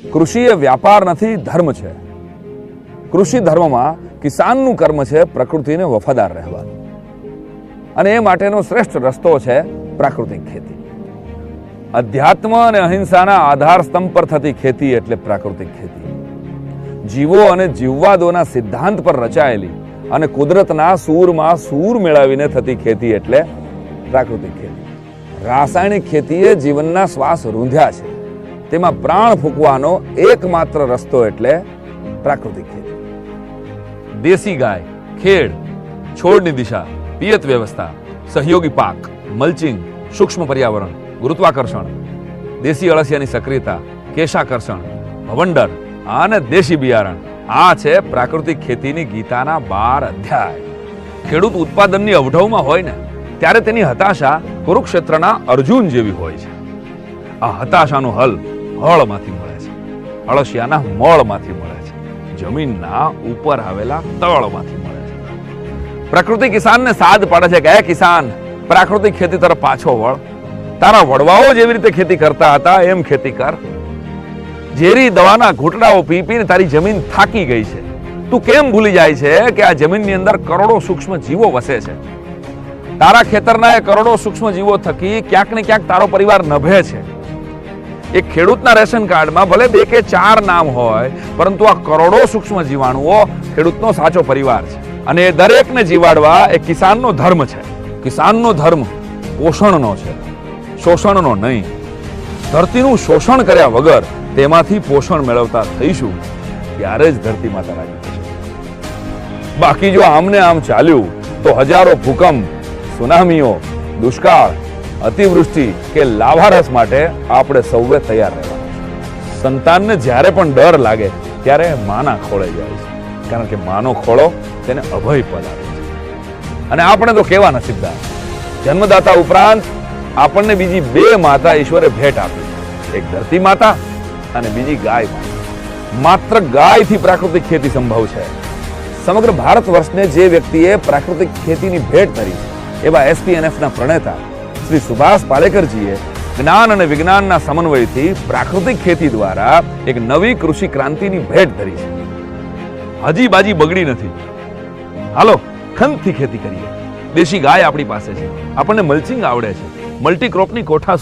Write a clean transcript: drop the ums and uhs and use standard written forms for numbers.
કૃષિ એ વ્યાપાર નથી, ધર્મ છે. કૃષિ ધર્મમાં કિસાનનું કર્મ છે પ્રકૃતિને વફાદાર રહેવાનું, અને એ માટેનો શ્રેષ્ઠ રસ્તો છે પ્રાકૃતિક ખેતી. અધ્યાત્મ અને અહિંસાના આધાર સ્તંભ પર થતી ખેતી એટલે પ્રાકૃતિક ખેતી. જીવો અને જીવવાદોના સિદ્ધાંત પર રચાયેલી અને કુદરતના સૂરમાં સૂર મેળવીને થતી ખેતી એટલે પ્રાકૃતિક ખેતી. રાસાયણિક ખેતીએ જીવનના શ્વાસ રૂંધ્યા છે, તેમાં પ્રાણ ફૂંકવાનો એકમાત્ર રસ્તો એટલે પ્રાકૃતિક ખેતી. દેશી ગાય, ખેડ, છોડની દિશા, પિયત વ્યવસ્થા, સહયોગી પાક, મલ્ચિંગ, સૂક્ષ્મ પર્યાવરણ, ગુરુત્વાકર્ષણ, દેશી અળસિયાની સક્રિયતા, કેશાકર્ષણ, ભવંડર અને દેશી બિયારણ, આ છે પ્રાકૃતિક ખેતીની ગીતાના 12 અધ્યાય. ખેડૂત ઉત્પાદનની અવઢવમાં હોય ને ત્યારે તેની હતાશા કુરુક્ષેત્રના અર્જુન જેવી હોય છે. આ હતાશાનો હલ હળમાંથી મળે છે, અળસિયાના મળમાંથી મળે છે, જમીનના ઉપર આવેલા તળમાંથી મળે છે. પ્રકૃતિ કિસાનને સાદ પાડે છે કે હે કિસાન, પ્રાકૃતિક ખેતી તરફ પાછો વળ. તારા વડવાઓ જેવી રીતે ખેતી કરતા હતા એમ ખેતી કર. ઝેરી દવાના ઘૂંટડાઓ પી પીને તારી જમીન થાકી ગઈ છે. તું કેમ ભૂલી જાય છે કે આ જમીનની અંદર કરોડો સૂક્ષ્મ જીવો વસે છે? તારા ખેતરના એ કરોડો સૂક્ષ્મ જીવો થકી ક્યાંક ને ક્યાંક તારો પરિવાર નભે છે. એક ખેડૂતના રેશન કાર્ડમાં ભલે 2 કે 4 નામ હોય, પરંતુ આ કરોડો સૂક્ષ્મ જીવાણુઓ ખેડૂતનો સાચો પરિવાર છે. અને એ દરેકને જીવાડવા એ કિસાનનો ધર્મ છે. કિસાનનો ધર્મ પોષણનો છે, શોષણનો નહીં. ધરતીનું શોષણ કર્યા વગર તેમાંથી પોષણ મેળવતા થઈશું ત્યારે જ ધરતી માતા રાજી થશે. બાકી જો આમને આમ ચાલ્યું તો હજારો ભૂકંપ, સુનામીઓ, દુષ્કાળ, અતિવૃષ્ટિ કે લાભારસ માટે આપણે સૌએ તૈયાર રહેવાનું છે. સંતાનને જ્યારે પણ ડર લાગે ત્યારે માના ખોળે જાય છે, કારણ કે માનો ખોળો તેને અભય પદ આપે છે. અને આપણે તો કેવા નસીબદાર, જન્મદાતા ઉપરાંત આપણને બીજી 2 માતા ઈશ્વરે ભેટ આપી, એક ધરતી માતા અને બીજી ગાય માતા. માત્ર ગાયથી પ્રાકૃતિક ખેતી સંભવ છે. સમગ્ર ભારત વર્ષને જે વ્યક્તિએ પ્રાકૃતિક ખેતીની ભેટ ધરી એવા એસપીએનએફના પ્રણેતા શ્રી સુભાષ પાલેકરજીએ જ્ઞાન અને વિજ્ઞાનના સમન્વયથી પ્રાકૃતિક ખેતી દ્વારા એક નવી કૃષિ ક્રાંતિની ભેટ ધરી છે. હજી બાજી બગડી નથી. હાલો ખંતથી ખેતી કરીએ. દેશી ગાય આપણી પાસે છે, આપણને મલ્ચિંગ આવડે છે, મલ્ટીક્રોપની કોઠા